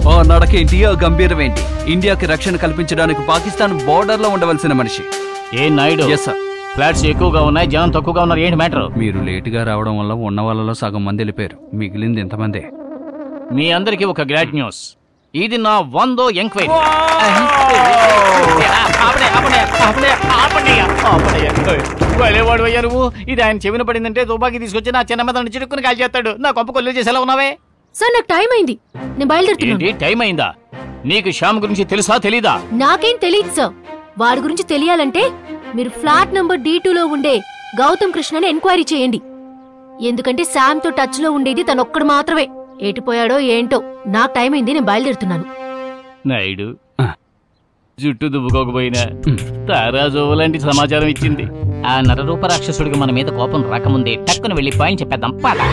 ఆ నడకేంటి, ఆ గంభీరం ఏంటి? ఇండియాకి రక్షణ కల్పించడానికి పాకిస్తాన్ బోర్డర్ లో ఉండవలసిన మనిషి. ఏ నాయుడు? Yes sir. ఫ్లాట్స్ ఎక్కువగా ఉన్నాయి, జనం తక్కువగా ఉన్నారు, ఏంటి మ్యాటర్? మీరు లేటుగా రావడం వల్ల ఉన్న వాళ్ళలో సగం మంది వెళ్ళిపోయారు, మిగిలింది ఎంతమంది? మీ అందరికి ఒక గ్రేట్ న్యూస్. ఇది నా 100వ ఎంక్వైరీ. వాడు అయ్యా నువ్వు. ఇది ఆయన చెవిన పడిందంటే తుపాకీ తీసుకొచ్చి నా చిన్న మీద చిరుక్కుని కాల్ చేస్తాడు. నా కొంప కొల్లు చేసేలా ఉన్నావే. సార్ నాకు టైం అయింది, నేను బయలుదేరుతున్నాను. టైం అయిందా? నీకు శ్యామ్ గురించి తెలుసా తెలీదా? నాకేం తెలియదు సార్. వాడి గురించి తెలియాలంటే మీరు ఫ్లాట్ నంబర్ D2లో ఉండే గౌతమ్ కృష్ణని ఎంక్వైరీ చేయండి. ఎందుకంటే శామ్ తో టచ్ లో ఉండేది తనొక్కడు మాత్రమే. ఎటుపోయాడో ఏంటో. నాకు టైం అయింది, నేను బయలుదేరుతున్నాను. నాయుడు జుట్టు దువ్వుకోకపోయినా తారాజు లాంటి సమాచారం ఇచ్చింది. ఆ నరరూప రాక్షసుడికి మన మీద కోపం రాకముందే టక్కున వెళ్ళి పాయింట్ చెప్పేద్దాం. పాలా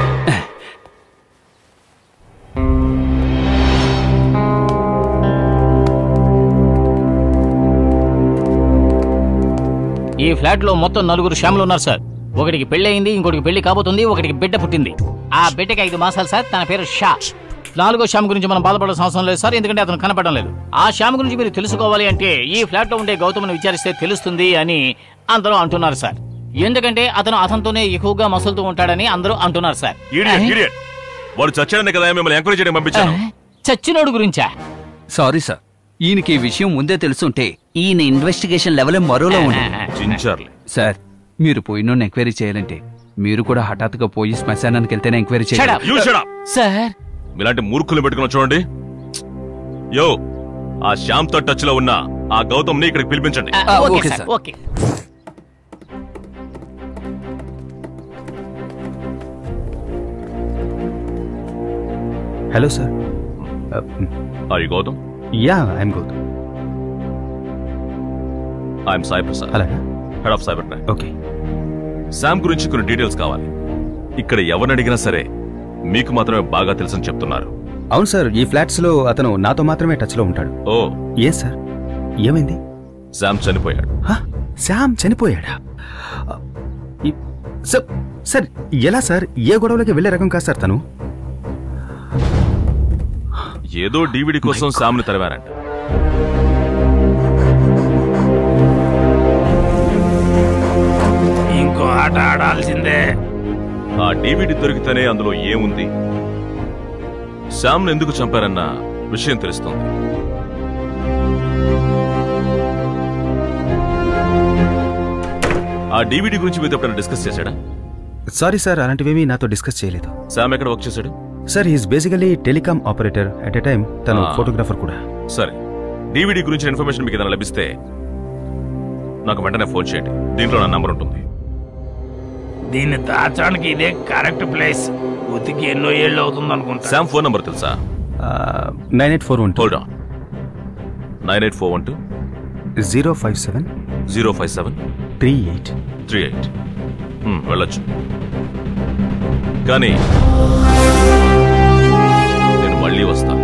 ఈ ఫ్లాట్ లో మొత్తం 4 శ్యాములు ఉన్నారు సార్. ఒకటికి పెళ్లి అయింది, ఇంకోటికి పెళ్లి కాబోతుంది, ఒకటికి బిడ్డ పుట్టింది. ఆ బిడ్డకి 5 మాసాలు సార్. తన పేరు షా. 4గో శ్యామ్ గురించి మనం బాధపడాల్సిన అవసరం లేదు సార్, ఎందుకంటే అతను కనపడడం లేదు. ఆ శ్యామ్ గురించి మీరు తెలుసుకోవాలి అంటే ఈ ఫ్లాట్ లో ఉండే గౌతమ్ని విచారిస్తే తెలుస్తుంది అని అందరూ అంటున్నారు సార్. ఎందుకంటే అతనితోనే ఎక్కువగా మసులుతూ ఉంటాడని అందరూ అంటున్నారు సార్. వాడు చచ్చాడనే కదా మిమ్మల్ని ఎంక్వైరీ చేయడానికి పంపించాను. చచ్చినోడు గురించా? సారీ సార్, ఈయనకి ఈ విషయం ముందే తెలుసుంటే ఈయన ఇన్వెస్టిగేషన్ లెవెల్ మరోలా ఉంది. సార్, మీరు పోయినోడిని ఎంక్వైరీ చేయాలంటే మీరు కూడా హఠాత్తుగా పోయి శ్మశానానికి వెళ్తేనే ఎంక్వైరీ చేయాలి. సార్ ఇలాంటి మూర్ఖులు పెట్టుకుని చూడండి. యో, ఆ శ్యామ్ తో టచ్ లో ఉన్న ఆ గౌతమ్ ని ఇక్కడికి పిలిపించండి. Okay sir. Okay. Hello sir. Are you Gautam? Yeah, I'm Gautam. I'm Sai Prasad, head of cyber crime. Okay. Sam గురించి కొన్ని డీటెయిల్స్ కావాలి. ఇక్కడ ఎవరిని అడిగినా సరే మీకు మాత్రమే బాగా తెలుసని చెప్తున్నారు. అవును సార్, ఈ ఫ్లాట్స్ లో అతను నాతో మాత్రమే టచ్ లో ఉంటాడు. ఓ ఏ సార్, ఏమైంది? శామ్ చనిపోయాడు. శామ్ చనిపోయాడా? సార్ ఎలా సార్? ఏ గొడవలకి వెళ్లే రకం కాదు సార్ తను. ఏదో DVD కోసం శామ్ ని తరివారంట. ఇంకో ఆట ఆడాల్సిందే. ఆ DVD దొరికితేనే అందులో ఏముంది, శామ్ ను ఎందుకు చంపారన్న విషయం తెలుస్తుంది. ఆ DVD గురించి మీతో ఎప్పుడైనా డిస్కస్ చేశాడా? సారీ సార్, అలాంటివేమీ నాతో డిస్కస్ చేయలేదు. శామ్ ఎక్కడ వర్క్ చేశాడు? Sir, he's basically telecom operator. At a time తను ఫోటోగ్రాఫర్ కూడా. సరే, DVD గురించి ఇన్ఫర్మేషన్ మీకు ఏదైనా లభిస్తే నాకు వెంటనే ఫోన్ చేయండి. దీంట్లో నా నంబర్ ఉంటుంది. దీన్ని దాచడానికి ఇదే కరెక్ట్ ప్లేస్. ఉతికి ఎన్నో ఏళ్ళు అవుతుంది అనుకుంటా. శామ్ ఫోన్ నంబర్ తెలుసా? 98412. Hold on. 98412 057 057 38. వెళ్ళొచ్చు. కానీ నేను మళ్ళీ వస్తాను.